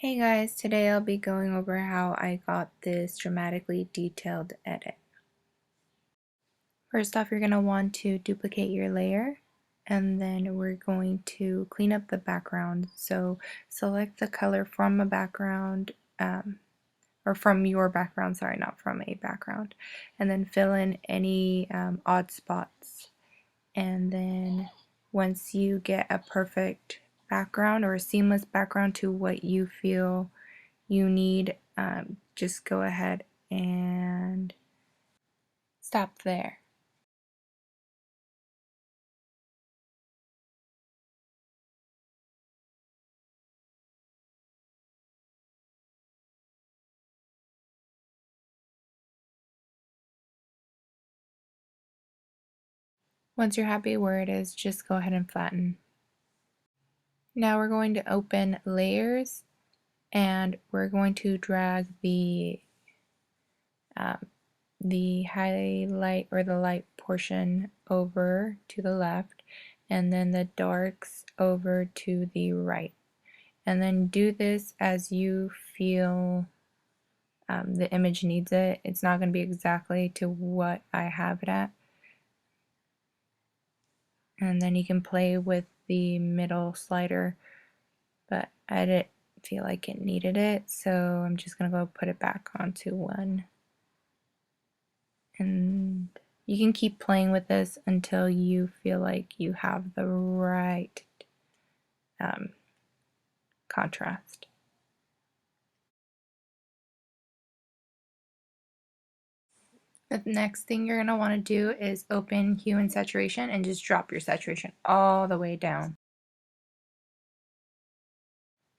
Hey guys, today I'll be going over how I got this dramatically detailed edit. First off, you're going to want to duplicate your layer, and then we're going to clean up the background. So select the color from a background, or from your background, sorry, not from a background, and then fill in any odd spots. And then once you get a perfect background or a seamless background to what you feel you need, just go ahead and stop there. Once you're happy where it is, just go ahead and flatten. Now we're going to open layers, and we're going to drag the highlight or the light portion over to the left, and then the darks over to the right. And then do this as you feel the image needs it. It's not going to be exactly to what I have it at. And then you can play with the middle slider, but I didn't feel like it needed it, so I'm just going to go put it back onto 1. And you can keep playing with this until you feel like you have the right contrast. The next thing you're going to want to do is open hue and saturation and just drop your saturation all the way down.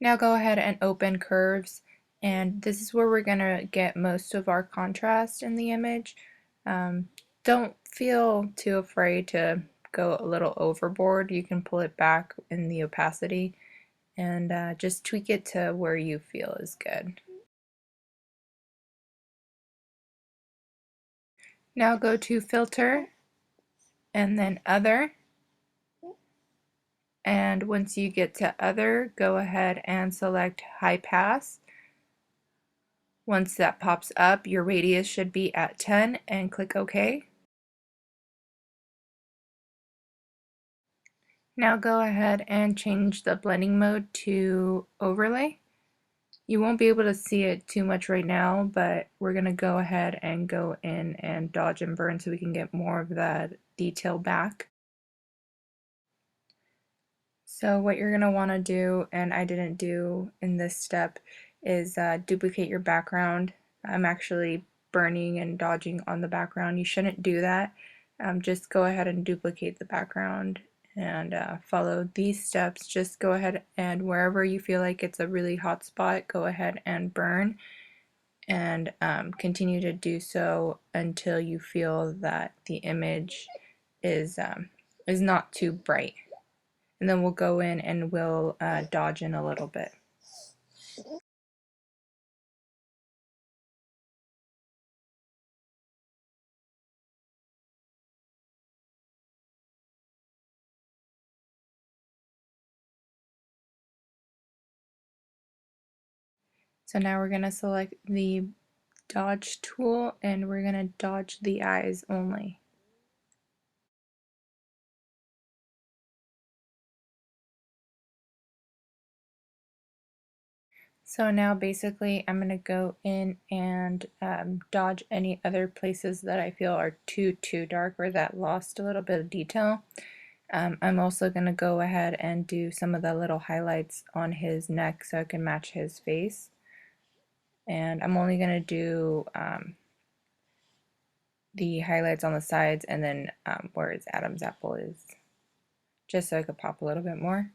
Now go ahead and open curves, and this is where we're going to get most of our contrast in the image. Don't feel too afraid to go a little overboard. You can pull it back in the opacity and just tweak it to where you feel is good. Now go to filter and then other, and once you get to other, go ahead and select high pass. Once that pops up, your radius should be at 10 and click OK. Now go ahead and change the blending mode to overlay. You won't be able to see it too much right now, but we're going to go ahead and go in and dodge and burn so we can get more of that detail back. So what you're going to want to do, and I didn't do in this step, is duplicate your background. I'm actually burning and dodging on the background. You shouldn't do that. Just go ahead and duplicate the background and follow these steps. Just go ahead and wherever you feel like it's a really hot spot, go ahead and burn, and continue to do so until you feel that the image is not too bright. And then we'll go in and we'll dodge in a little bit. So now we're going to select the dodge tool, and we're going to dodge the eyes only. So now basically I'm going to go in and dodge any other places that I feel are too dark or that lost a little bit of detail. I'm also going to go ahead and do some of the little highlights on his neck so I can match his face. And I'm only going to do the highlights on the sides and then where his Adam's apple is, just so I could pop a little bit more.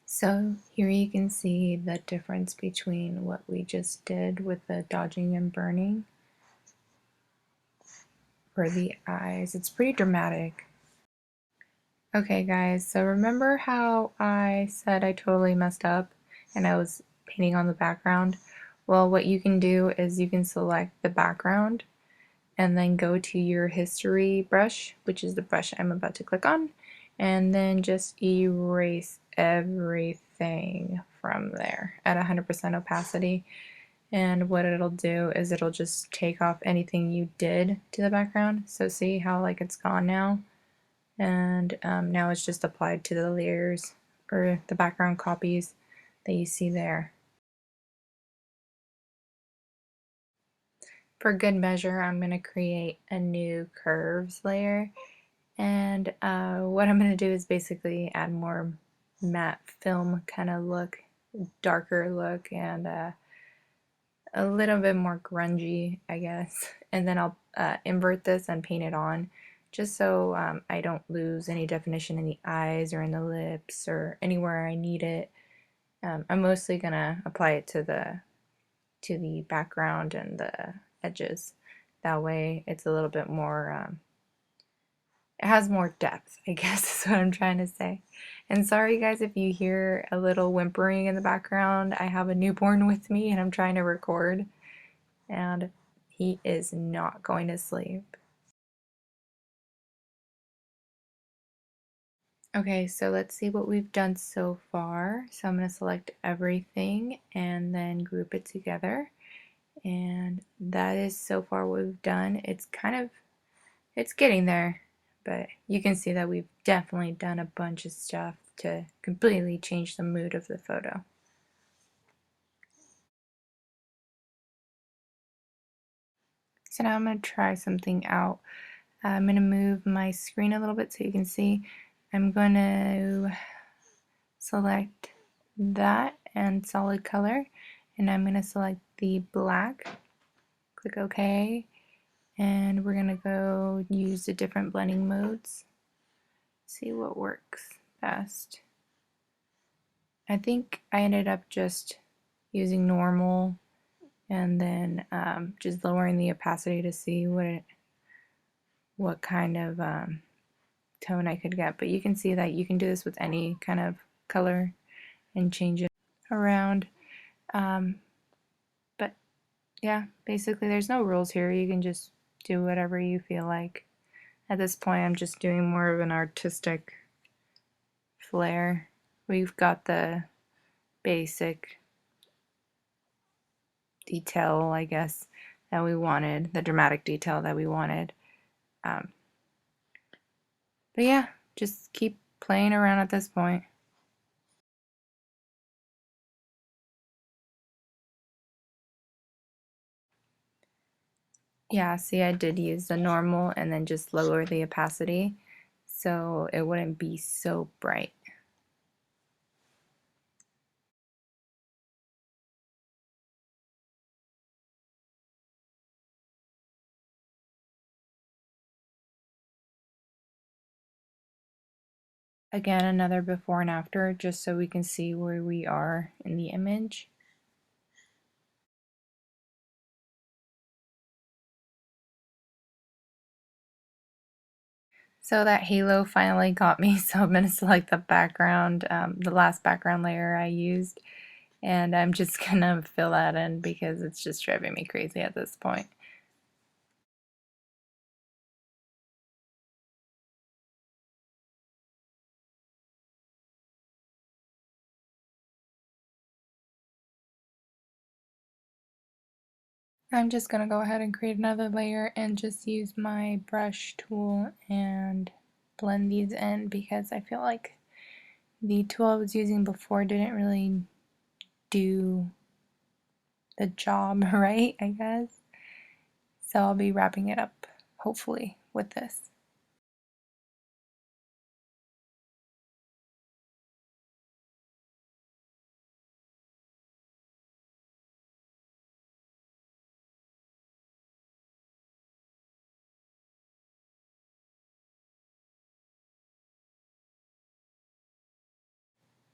So here you can see the difference between what we just did with the dodging and burning for the eyes. It's pretty dramatic. Okay guys, so remember how I said I totally messed up and I was painting on the background? Well, what you can do is you can select the background and then go to your history brush, which is the brush I'm about to click on, and then just erase everything from there at 100% opacity. And what it'll do is it'll just take off anything you did to the background. So see how like it's gone now? And now it's just applied to the layers or the background copies that you see there. For good measure, I'm going to create a new curves layer, and what I'm going to do is basically add more matte film kind of look, darker look, and a little bit more grungy, I guess. And then I'll invert this and paint it on, just so I don't lose any definition in the eyes or in the lips or anywhere I need it. I'm mostly gonna apply it to the background and the edges. That way it's a little bit more, it has more depth, I guess is what I'm trying to say. And sorry guys if you hear a little whimpering in the background. I have a newborn with me and I'm trying to record, and he is not going to sleep. Okay, so let's see what we've done so far. So I'm going to select everything and then group it together. And that is so far what we've done. It's getting there, but you can see that we've definitely done a bunch of stuff to completely change the mood of the photo. So now I'm going to try something out. I'm going to move my screen a little bit so you can see. I'm going to select that and solid color, and I'm going to select the black, click OK, and we're going to go use the different blending modes, see what works best. I think I ended up just using normal and then just lowering the opacity to see what kind of tone I could get. But you can see that you can do this with any kind of color and change it around. But yeah, basically there's no rules here. You can just do whatever you feel like. At this point I'm just doing more of an artistic flair. We've got the basic detail, I guess, that we wanted, the dramatic detail that we wanted. But yeah, just keep playing around at this point. Yeah, see, I did use the normal and then just lower the opacity so it wouldn't be so bright. Again, another before and after, just so we can see where we are in the image. So that halo finally got me, so I'm going to select the background, the last background layer I used, and I'm just going to fill that in because it's just driving me crazy at this point. I'm just going to go ahead and create another layer and just use my brush tool and blend these in because I feel like the tool I was using before didn't really do the job right, I guess. So I'll be wrapping it up, hopefully, with this.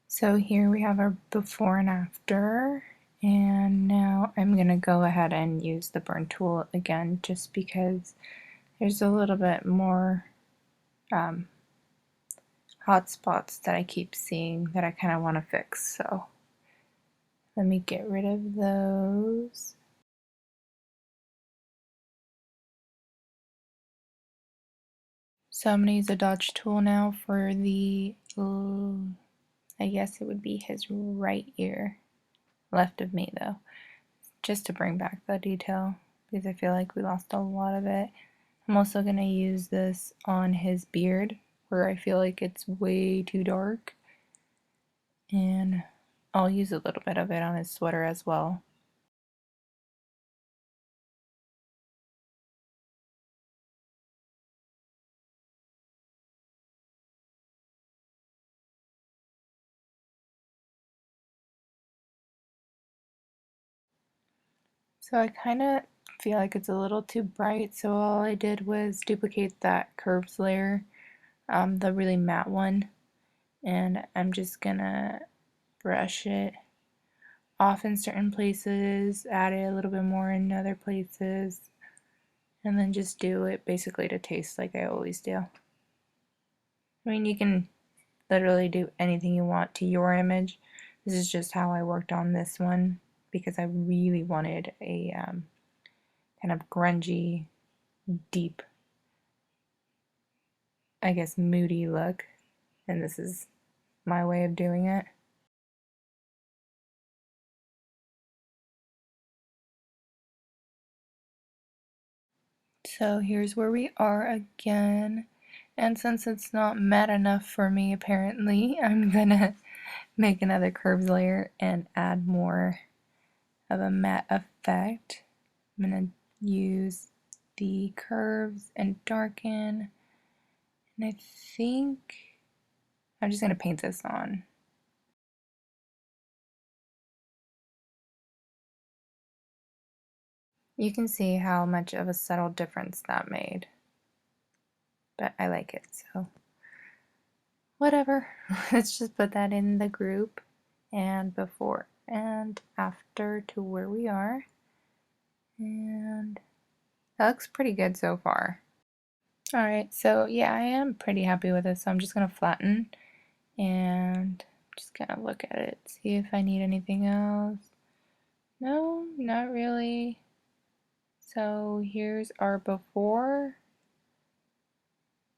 So here we have our before and after, and now I'm going to go ahead and use the burn tool again just because there's a little bit more hot spots that I keep seeing that I kind of want to fix. So let me get rid of those. So I'm going to use a dodge tool now for the, I guess it would be his right ear, left of me though, just to bring back the detail because I feel like we lost a lot of it. I'm also going to use this on his beard where I feel like it's way too dark, and I'll use a little bit of it on his sweater as well. So I kind of feel like it's a little too bright, so all I did was duplicate that curves layer, the really matte one, and I'm just gonna brush it off in certain places, add it a little bit more in other places, and then just do it basically to taste like I always do. I mean, you can literally do anything you want to your image. This is just how I worked on this one because I really wanted a kind of grungy, deep, I guess moody look, and this is my way of doing it. So here's where we are again, and since it's not matte enough for me apparently, I'm gonna make another curves layer and add more of a matte effect. I'm gonna use the curves and darken, and I think I'm just gonna paint this on. You can see how much of a subtle difference that made, but I like it, so whatever. Let's just put that in the group and before and after to where we are, and that looks pretty good so far. Alright, so yeah, I am pretty happy with this, so I'm just gonna flatten and just kind of look at it, see if I need anything else. No, not really. So here's our before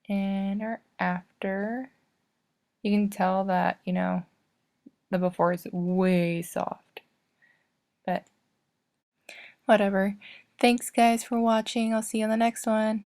and our after. You can tell that, you know, the before is way soft, but whatever. Thanks guys for watching. I'll see you on the next one.